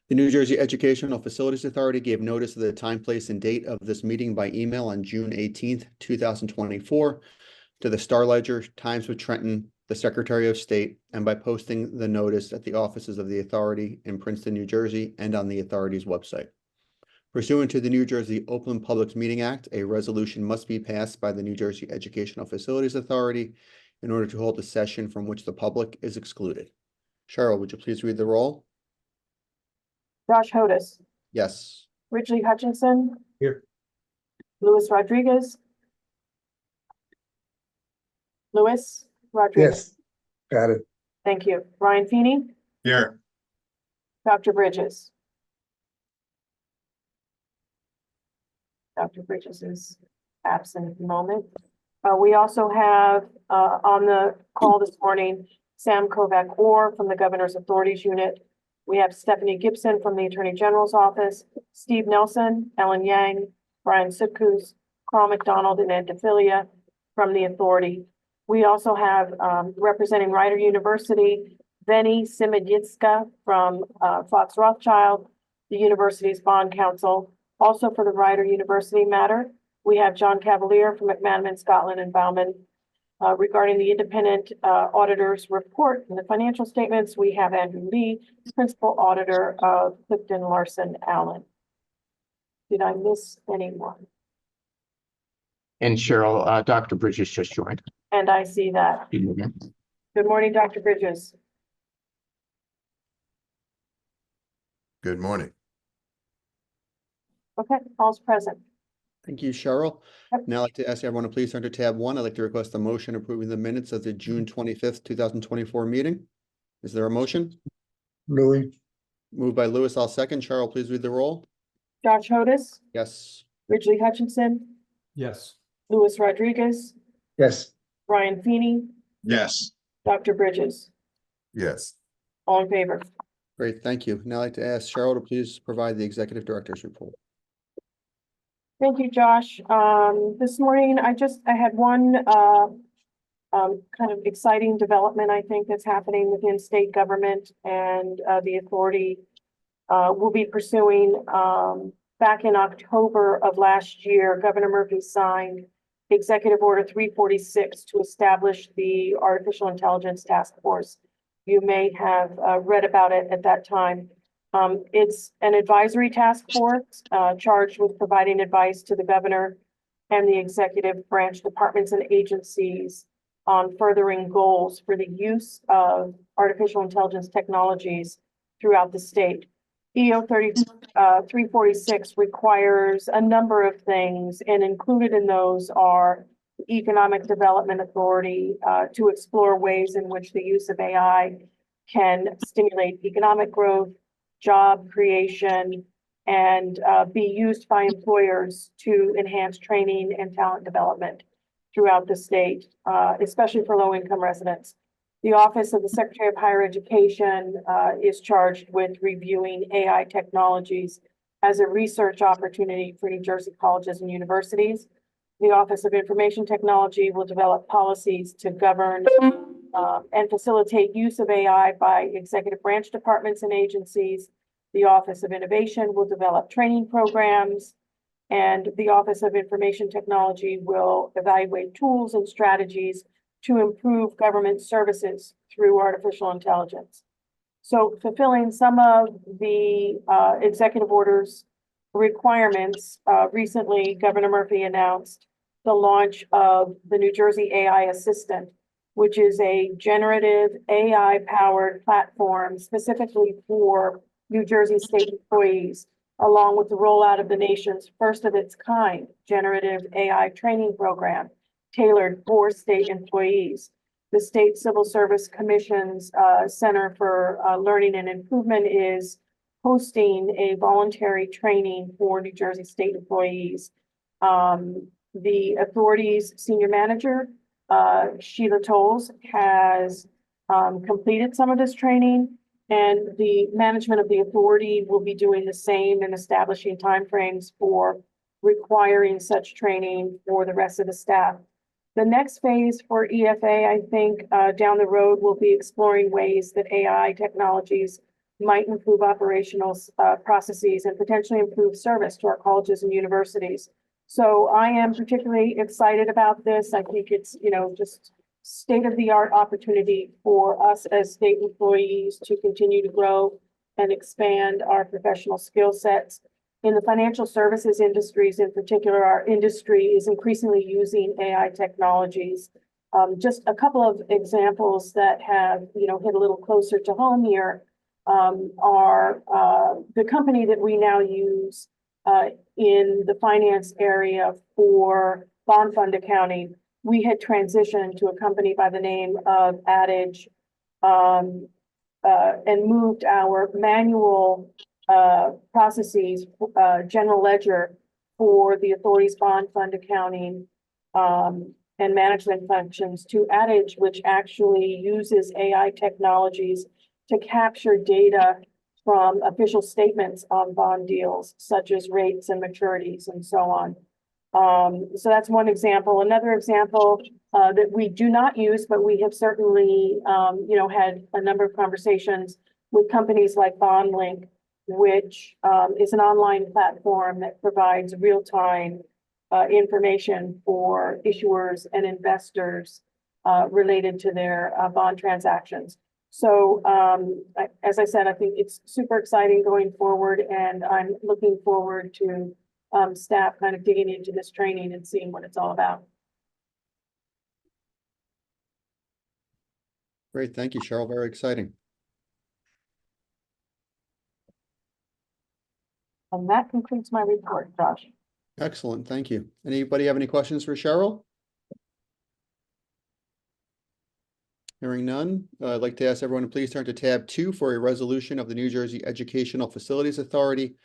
The New Jersey Educational Facilities Authority gave notice of the time, place, and date of this meeting by email on June 18th, 2024 to the Star Ledger, Times of Trenton, the Secretary of State, and by posting the notice at the offices of the authority in Princeton, New Jersey, and on the authority's website. Pursuant to the New Jersey Open Public Meeting Act, a resolution must be passed by the New Jersey Educational Facilities Authority in order to hold a session from which the public is excluded. Cheryl, would you please read the roll? Josh Hodis, Yes. Ridgely Hutchinson. Here. Luis Rodriguez. Luis Rodriguez. Yes, got it. Thank you. Ryan Feeney, Here. Dr. Bridges. Dr. Bridges is absent at the moment. We also have on the call this morning, Sam Kovac-Orr from the Governor's Authorities Unit. We have Stephanie Gibson from the Attorney General's Office, Steve Nelson, Ellen Yang, Brian Sitkus, Carl McDonald, and Ed DeFilia from the Authority. We also have representing Rider University, Veni Simiditska from Fox Rothschild, the university's bond counsel. Also for the Rider University matter, we have John Cavalier from McManaman, Scotland and Bauman. Regarding the independent auditor's report and the financial statements, we have Andrew Lee, principal auditor of Clifton Larson Allen. Did I miss anyone? And Cheryl, Dr. Bridges just joined. And I see that. Good morning, Dr. Bridges. Good morning. Okay, all's present. Thank you, Cheryl. Yep. Now I'd like to ask everyone to please turn to tab 1. I'd like to request a motion approving the minutes of the June 25th, 2024 meeting. Is there a motion? Louis. Moved by Lewis, I'll second. Cheryl, please read the roll. Josh Hodis, Yes. Ridgely Hutchinson, Yes. Luis Rodriguez, Yes. Ryan Feeney, Yes. Dr. Bridges. Yes, All in favor? Great, thank you. Now I'd like to ask Cheryl to please provide the executive director's report. Thank you, Josh. This morning, I had one kind of exciting development, I think, that's happening within state government, and the authority will be pursuing back in October of last year. Governor Murphy signed Executive Order 346 to establish the Artificial Intelligence Task Force. You may have read about it at that time. It's an advisory task force charged with providing advice to the governor and the executive branch departments and agencies on furthering goals for the use of artificial intelligence technologies throughout the state. EO 346 requires a number of things, and included in those are the Economic Development Authority to explore ways in which the use of AI can stimulate economic growth, job creation, and be used by employers to enhance training and talent development throughout the state, especially for low-income residents. The Office of the Secretary of Higher Education is charged with reviewing AI technologies as a research opportunity for New Jersey colleges and universities. The Office of Information Technology will develop policies to govern and facilitate use of AI by executive branch departments and agencies. The Office of Innovation will develop training programs, and the Office of Information Technology will evaluate tools and strategies to improve government services through artificial intelligence. So fulfilling some of the executive order's requirements, recently Governor Murphy announced the launch of the New Jersey AI Assistant, which is a generative AI-powered platform specifically for New Jersey state employees, along with the rollout of the nation's first of its kind generative AI training program tailored for state employees. The State Civil Service Commission's Center for Learning and Improvement is hosting a voluntary training for New Jersey state employees. The authority's senior manager, Sheila Tolles, has completed some of this training, and the management of the authority will be doing the same and establishing timeframes for requiring such training for the rest of the staff. The next phase for EFA, I think, down the road will be exploring ways that AI technologies might improve operational processes and potentially improve service to our colleges and universities. So I am particularly excited about this. I think it's, just state-of-the-art opportunity for us as state employees to continue to grow and expand our professional skill sets. In the financial services industries in particular, our industry is increasingly using AI technologies. Just a couple of examples that have, hit a little closer to home here are the company that we now use in the finance area for bond fund accounting. We had transitioned to a company by the name of Adage and moved our manual processes, general ledger for the authority's bond fund accounting and management functions to Adage, which actually uses AI technologies to capture data from official statements on bond deals, such as rates and maturities and so on. So that's one example. Another example that we do not use, but we have certainly, had a number of conversations with companies like BondLink, which is an online platform that provides real-time information for issuers and investors related to their bond transactions. So as I said, I think it's super exciting going forward, and I'm looking forward to staff kind of digging into this training and seeing what it's all about. Great, thank you, Cheryl. Very exciting. And that concludes my report, Josh. Excellent, thank you. Anybody have any questions for Cheryl? Hearing none, I'd like to ask everyone to please turn to tab 2 for a resolution of the New Jersey Educational Facilities Authority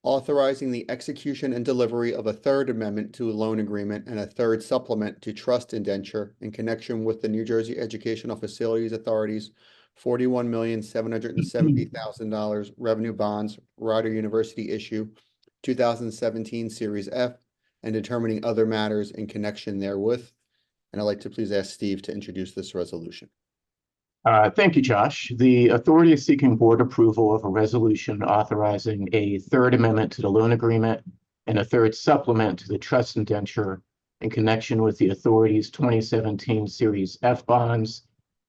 authorizing the execution and delivery of a third amendment to a loan agreement and a third supplement to trust indenture in connection with the New Jersey Educational Facilities Authority's $41,770,000 revenue bonds Rider University issue 2017 Series F and determining other matters in connection therewith. And I'd like to please ask Steve to introduce this resolution. Thank you, Josh. The authority is seeking board approval of a resolution authorizing a third amendment to the loan agreement and a third supplement to the trust indenture in connection with the authority's 2017 Series F bonds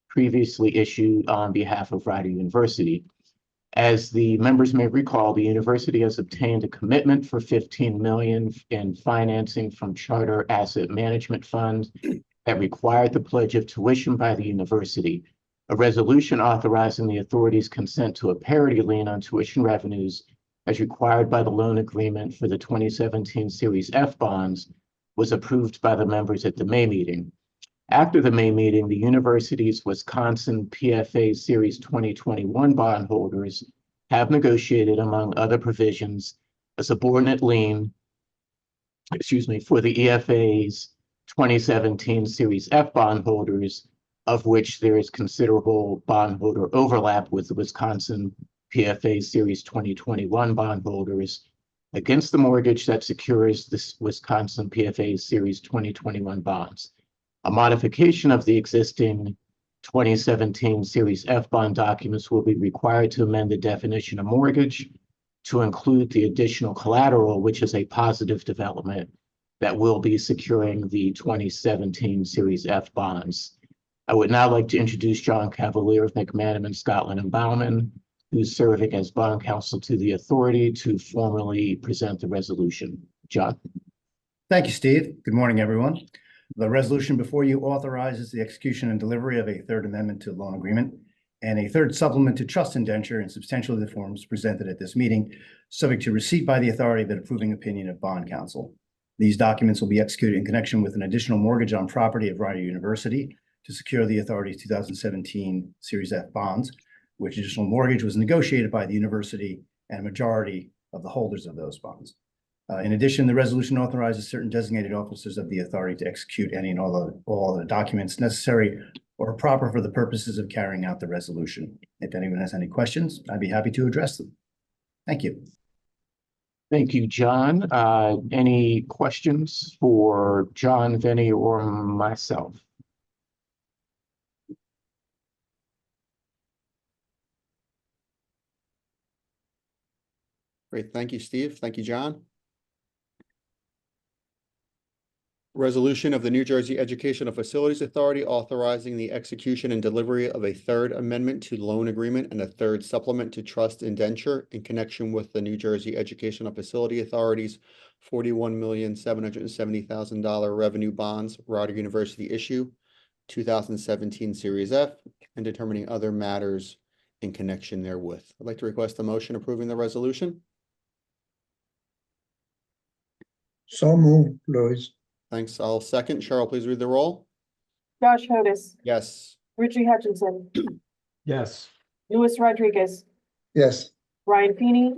previously issued on behalf of Rider University. As the members may recall, the university has obtained a commitment for $15 million in financing from Charter Asset Management Fund that required the pledge of tuition by the university. A resolution authorizing the authority's consent to a parity lien on tuition revenues as required by the loan agreement for the 2017 Series F bonds was approved by the members at the May meeting. After the May meeting, the university's Wisconsin PFA Series 2021 bondholders have negotiated, among other provisions, a subordinate lien, for the EFA's 2017 Series F bondholders, of which there is considerable bondholder overlap with the Wisconsin PFA Series 2021 bondholders, against the mortgage that secures this Wisconsin PFA Series 2021 bonds. A modification of the existing 2017 Series F bond documents will be required to amend the definition of mortgage to include the additional collateral, which is a positive development that will be securing the 2017 Series F bonds. I would now like to introduce John Cavalier of McManaman, Scotland & Bauman, who's serving as bond counsel to the authority, to formally present the resolution. John. Thank you, Steve. Good morning, everyone. The resolution before you authorizes the execution and delivery of a third amendment to the loan agreement and a third supplement to trust indenture in substantially the forms presented at this meeting, subject to receipt by the authority of an approving opinion of bond counsel. These documents will be executed in connection with an additional mortgage on property of Rider University to secure the authority's 2017 Series F bonds, which additional mortgage was negotiated by the university and a majority of the holders of those bonds. In addition, the resolution authorizes certain designated officers of the authority to execute any and all the documents necessary or proper for the purposes of carrying out the resolution. If anyone has any questions, I'd be happy to address them. Thank you. Thank you, John. Any questions for John, Vinny, or myself? Great, thank you, Steve. Thank you, John. Resolution of the New Jersey Educational Facilities Authority authorizing the execution and delivery of a third amendment to loan agreement and a third supplement to trust indenture in connection with the New Jersey Educational Facility Authority's $41,770,000 revenue bonds, Rider University issue, 2017 Series F, and determining other matters in connection therewith. I'd like to request a motion approving the resolution. So moved, Louis. Thanks. I'll second. Cheryl, please read the roll. Josh Otis, Yes. Richie Hutchinson, Yes. Louis Rodriguez, Yes. Ryan Feeney,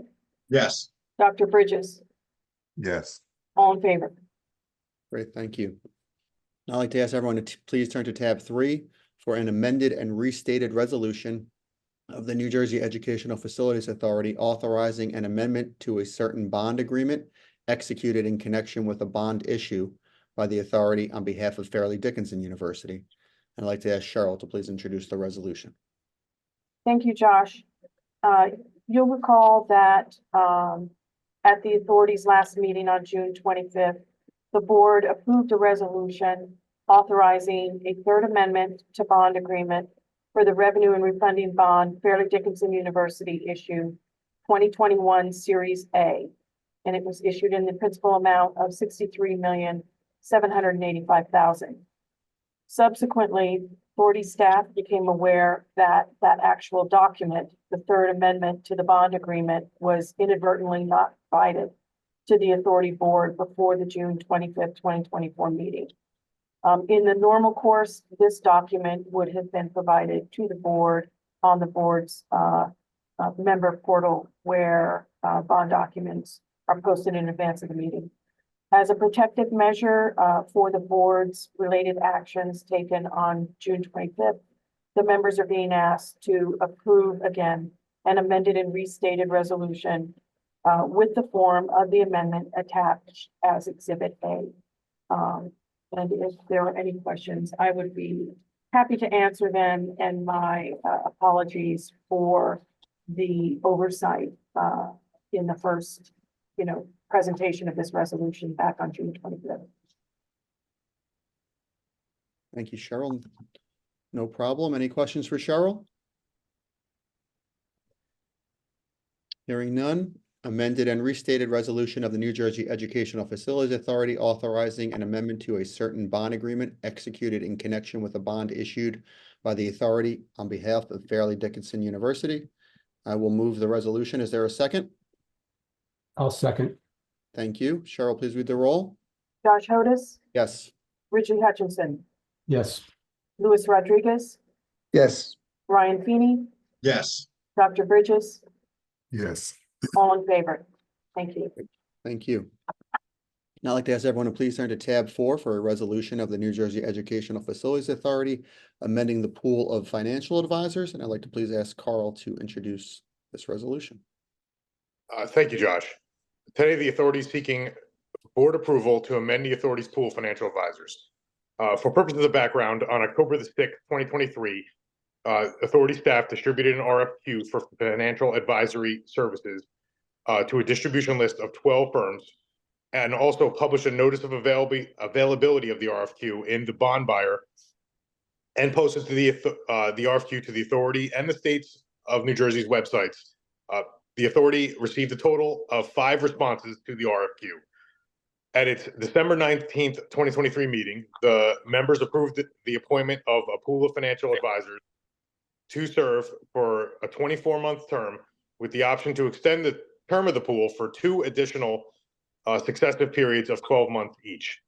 Yes. Dr. Bridges, Yes. all in favor. Great, thank you. I'd like to ask everyone to please turn to tab 3 for an amended and restated resolution of the New Jersey Educational Facilities Authority authorizing an amendment to a certain bond agreement executed in connection with a bond issue by the authority on behalf of Fairleigh Dickinson University. I'd like to ask Cheryl to please introduce the resolution. Thank you, Josh. You'll recall that at the authority's last meeting on June 25th, the board approved a resolution authorizing a third amendment to bond agreement for the revenue and refunding bond Fairleigh Dickinson University issue 2021 Series A. And it was issued in the principal amount of $63,785,000. Subsequently, authority staff became aware that that actual document, the third amendment to the bond agreement, was inadvertently not provided to the authority board before the June 25th, 2024 meeting. In the normal course, this document would have been provided to the board on the board's member portal where bond documents are posted in advance of the meeting. As a protective measure for the board's related actions taken on June 25th, the members are being asked to approve again an amended and restated resolution with the form of the amendment attached as Exhibit A. And if there are any questions, I would be happy to answer them, and my apologies for the oversight in the first, presentation of this resolution back on June 25th. Thank you, Cheryl. No problem. Any questions for Cheryl? Hearing none. Amended and restated resolution of the New Jersey Educational Facilities Authority authorizing an amendment to a certain bond agreement executed in connection with a bond issued by the authority on behalf of Fairleigh Dickinson University. I will move the resolution. Is there a second? I'll second. Thank you. Cheryl, please read the roll. Josh Otis, Yes. Richie Hutchinson, Yes. Louis Rodriguez, Yes. Ryan Feeney, Yes. Dr. Bridges, Yes. all in favor. Thank you. Thank you. Now I'd like to ask everyone to please turn to tab 4 for a resolution of the New Jersey Educational Facilities Authority amending the pool of financial advisors. And I'd like to please ask Carl to introduce this resolution. Thank you, Josh. Today, the authority is seeking board approval to amend the authority's pool of financial advisors. For purposes of background, on October the 6th, 2023, authority staff distributed an RFQ for financial advisory services to a distribution list of 12 firms, and also published a notice of availability of the RFQ in the bond buyer, and posted to the RFQ to the authority and the states of New Jersey's websites. The authority received a total of 5 responses to the RFQ. At its December 19th, 2023 meeting, the members approved the appointment of a pool of financial advisors to serve for a 24-month term with the option to extend the term of the pool for 2 additional successive periods of 12 months each.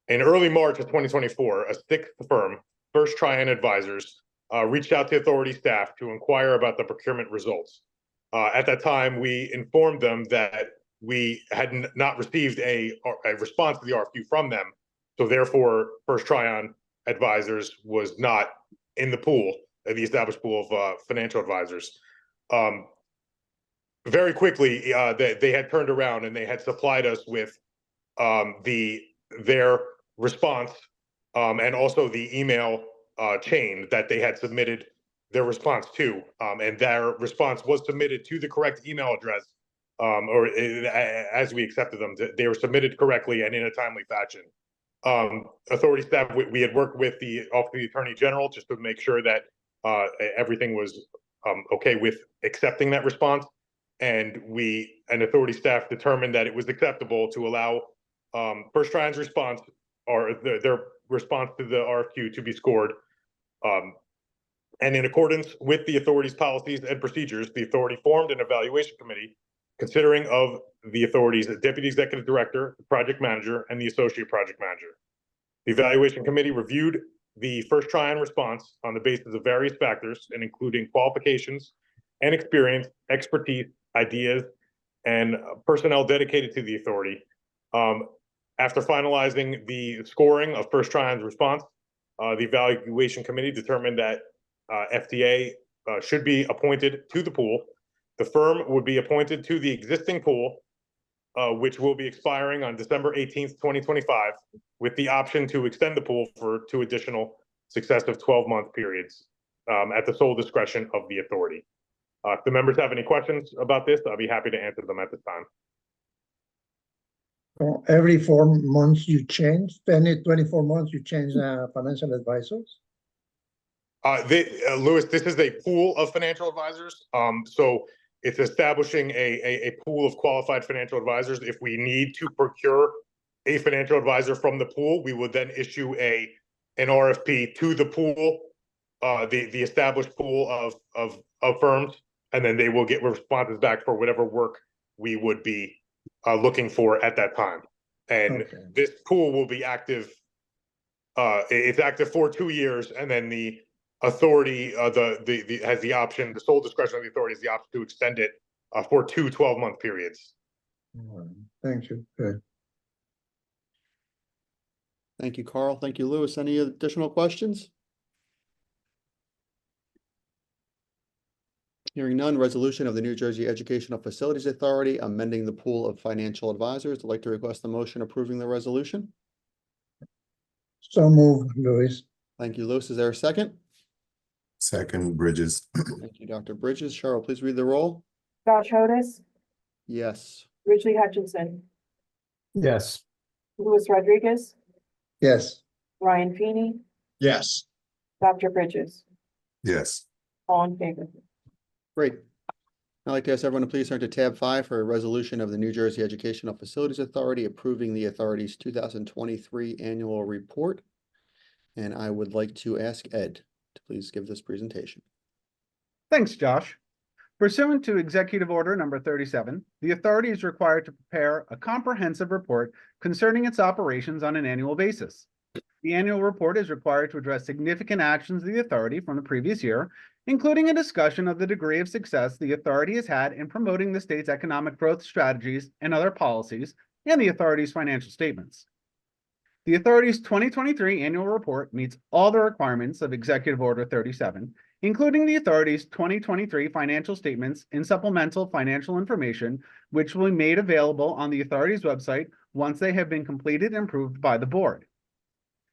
In early March of 2024, a 6th firm, First Tryon Advisors, reached out to authority staff to inquire about the procurement results. At that time, we informed them that we had not received a response to the RFQ from them. So therefore, First Tryon Advisors was not in the pool, the established pool of financial advisors. Very quickly, they had turned around and they had supplied us with their response and also the email chain that they had submitted their response to, and their response was submitted to the correct email address as we accepted them, they were submitted correctly and in a timely fashion. Authority staff, we had worked with the Office of the Attorney General just to make sure that everything was okay with accepting that response. And authority staff determined that it was acceptable to allow First Trian's response or their response to the RFQ to be scored. And in accordance with the authority's policies and procedures, the authority formed an evaluation committee considering of the authority's deputy executive director, project manager, and the associate project manager. The evaluation committee reviewed the First Tryon response on the basis of various factors, and including qualifications and experience, expertise, ideas, and personnel dedicated to the authority. After finalizing the scoring of First Tryon's response, the evaluation committee determined that FTA should be appointed to the pool. The firm would be appointed to the existing pool, which will be expiring on December 18th, 2025, with the option to extend the pool for 2 additional successive 12-month periods at the sole discretion of the authority. If the members have any questions about this, I'll be happy to answer them at this time. So every 4 months you change, 24 months you change financial advisors? Louis, this is a pool of financial advisors. So it's establishing a pool of qualified financial advisors. If we need to procure a financial advisor from the pool, we would then issue an RFP to the pool, the established pool of firms, and then they will get responses back for whatever work we would be looking for at that time. And Okay. this pool will be active. It's active for 2 years, and then the authority has the option, the sole discretion of the authority has the option to extend it for 2 12-month periods. Thank you. Good. Thank you, Carl. Thank you, Louis. Any additional questions? Hearing none, resolution of the New Jersey Educational Facilities Authority amending the pool of financial advisors. I'd like to request the motion approving the resolution. So move, Louis. Thank you, Louis. Is there a second? Second, Bridges. Thank you, Dr. Bridges. Cheryl, please read the roll. Josh Otis, Yes. Ridgely Hutchinson, Yes. Louis Rodriguez, Yes. Ryan Feeney, Yes. Dr. Bridges, Yes. all in favor. Great. I'd like to ask everyone to please turn to tab 5 for a resolution of the New Jersey Educational Facilities Authority approving the authority's 2023 annual report. And I would like to ask Ed to please give this presentation. Thanks, Josh. Pursuant to Executive Order Number 37, the authority is required to prepare a comprehensive report concerning its operations on an annual basis. The annual report is required to address significant actions of the authority from the previous year, including a discussion of the degree of success the authority has had in promoting the state's economic growth strategies and other policies, and the authority's financial statements. The authority's 2023 annual report meets all the requirements of Executive Order 37, including the authority's 2023 financial statements and supplemental financial information, which will be made available on the authority's website once they have been completed and approved by the board.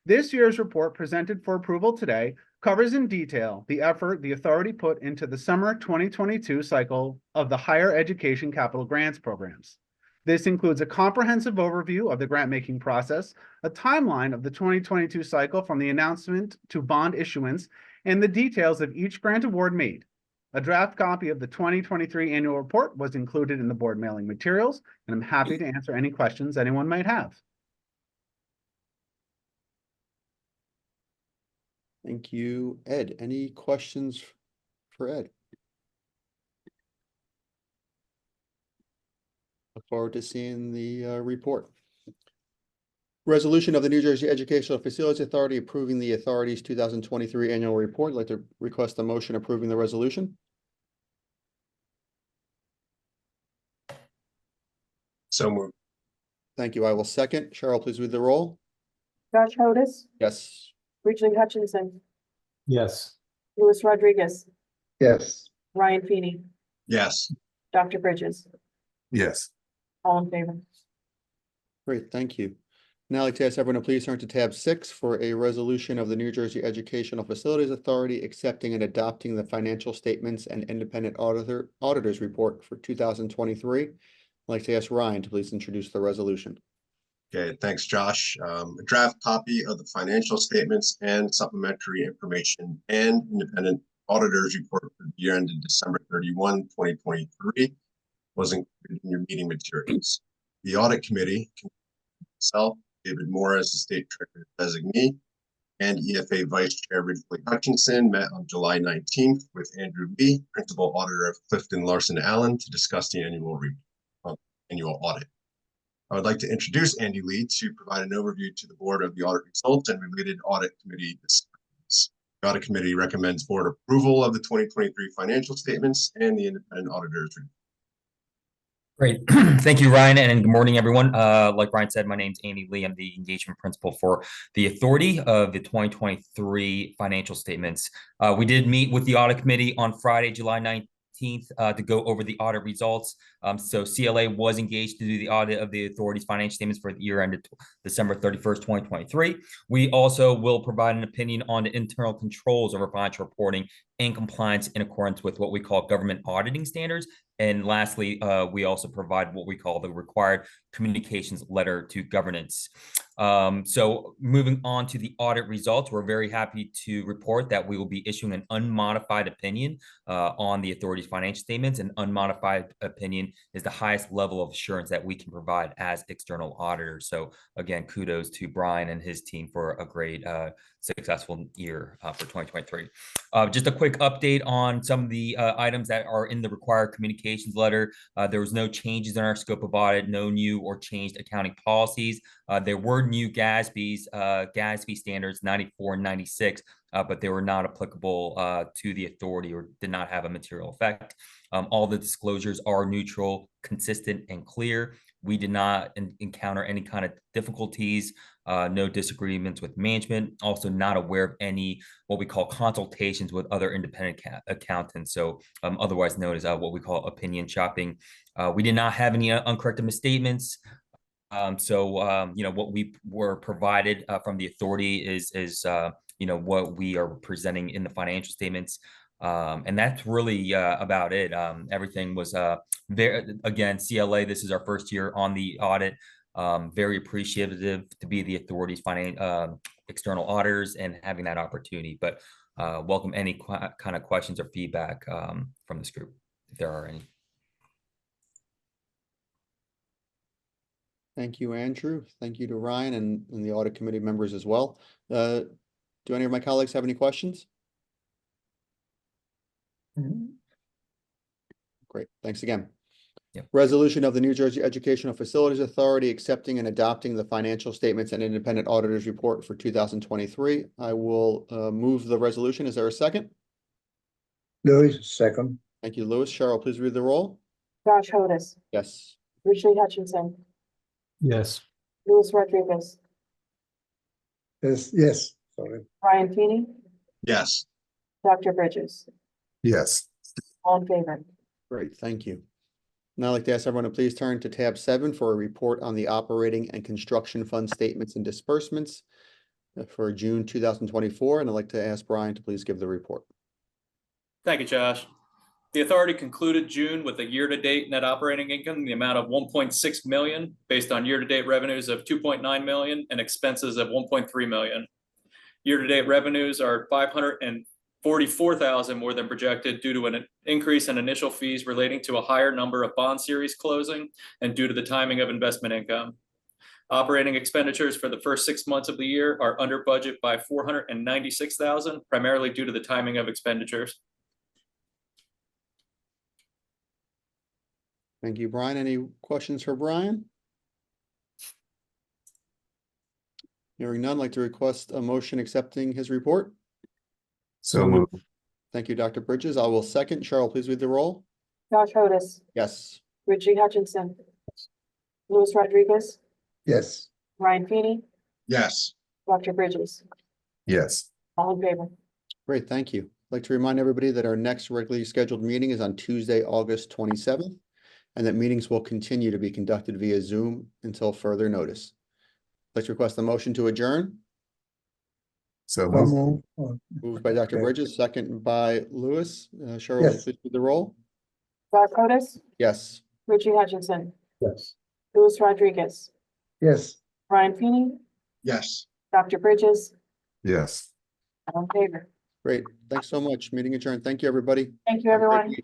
This year's report presented for approval today covers in detail the effort the authority put into the summer 2022 cycle of the higher education capital grants programs. This includes a comprehensive overview of the grant-making process, a timeline of the 2022 cycle from the announcement to bond issuance, and the details of each grant award made. A draft copy of the 2023 annual report was included in the board mailing materials, and I'm happy to answer any questions anyone might have. Thank you, Ed. Any questions for Ed? Look forward to seeing the report. Resolution of the New Jersey Educational Facilities Authority approving the authority's 2023 annual report. I'd like to request a motion approving the resolution. So moved. Thank you. I will second. Cheryl, please read the roll. Josh Otis, Yes. Ridgely Hutchinson, Yes. Louis Rodriguez, Yes. Ryan Feeney, Yes. Dr. Bridges, Yes. all in favor. Great, thank you. Now I'd like to ask everyone to please turn to tab 6 for a resolution of the New Jersey Educational Facilities Authority accepting and adopting the financial statements and independent auditor's report for 2023. I'd like to ask Ryan to please introduce the resolution. Okay, thanks, Josh. A draft copy of the financial statements and supplementary information and independent auditor's report for the year ended December 31, 2023 was included in your meeting materials. The audit committee, myself, David Moore as the state treasurer designee, and EFA Vice Chair Ridgely Hutchinson met on July 19th with Andrew Lee, Principal Auditor of Clifton Larson Allen, to discuss the annual audit. I would like to introduce Andy Lee to provide an overview to the board of the audit results and related audit committee discussions. The audit committee recommends board approval of the 2023 financial statements and the independent auditor's report. Great. Thank you, Ryan, and good morning, everyone. Like Ryan said, my name's Andy Lee. I'm the engagement principal for the authority of the 2023 financial statements. We did meet with the audit committee on Friday, July 19th, to go over the audit results. So CLA was engaged to do the audit of the authority's financial statements for the year ended December 31st, 2023. We also will provide an opinion on the internal controls over financial reporting and compliance in accordance with what we call government auditing standards. And lastly, we also provide what we call the required communications letter to governance. So moving on to the audit results, we're very happy to report that we will be issuing an unmodified opinion on the authority's financial statements. An unmodified opinion is the highest level of assurance that we can provide as external auditors. So again, kudos to Brian and his team for a great successful year for 2023. Just a quick update on some of the items that are in the required communications letter. There was no changes in our scope of audit, no new or changed accounting policies. There were new GASB standards 94 and 96, but they were not applicable to the authority or did not have a material effect. All the disclosures are neutral, consistent, and clear. We did not encounter any kind of difficulties, no disagreements with management, also not aware of any what we call consultations with other independent accountants, so otherwise known as what we call opinion shopping. We did not have any uncorrected misstatements. What we were provided from the authority is what we are presenting in the financial statements. And that's really about it. Everything was again, CLA, this is our first year on the audit. Very appreciative to be the authority's external auditors and having that opportunity, but welcome any kind of questions or feedback from this group, if there are any. Thank you, Andrew. Thank you to Ryan and the audit committee members as well. Do any of my colleagues have any questions? Great, thanks again. Yep. Resolution of the New Jersey Educational Facilities Authority accepting and adopting the financial statements and independent auditor's report for 2023. I will move the resolution. Is there a second? Lewis, second. Thank you, Lewis. Cheryl, please read the roll. Josh Otis, Yes. Ridgely Hutchinson, Yes. Luis Rodriguez, Yes, sorry. Ryan Feeney, Yes. Dr. Bridges, Yes. all in favor. Great, thank you. Now I'd like to ask everyone to please turn to tab 7 for a report on the operating and construction fund statements and disbursements for June 2024. And I'd like to ask Brian to please give the report. Thank you, Josh. The authority concluded June with a year-to-date net operating income in the amount of $1.6 million, based on year-to-date revenues of $2.9 million and expenses of $1.3 million. Year-to-date revenues are $544,000 more than projected due to an increase in initial fees relating to a higher number of bond series closing and due to the timing of investment income. Operating expenditures for the first 6 months of the year are under budget by $496,000, primarily due to the timing of expenditures. Thank you, Brian. Any questions for Brian? Hearing none, I'd like to request a motion accepting his report. So moved. Thank you, Dr. Bridges. I will second. Cheryl, please read the roll. Josh Otis, Yes. Ridgely Hutchinson, Luis Rodriguez, Yes, Ryan Feeney, Yes. Dr. Bridges, Yes. all in favor. Great, thank you. I'd like to remind everybody that our next regularly scheduled meeting is on Tuesday, August 27th, and that meetings will continue to be conducted via Zoom until further notice. Let's request a motion to adjourn. So So moved. move. Oh, Moved by Dr. okay. Bridges, second by Lewis. Cheryl, Yes. please do the roll. Rob Otis, Yes. Richie Hutchinson, Yes. Louis Rodriguez, Yes. Ryan Feeney, Yes. Dr. Bridges, Yes. all in favor. Great. Thanks so much. Meeting adjourned. Thank you, everybody. Thank you, Have a great everyone. week.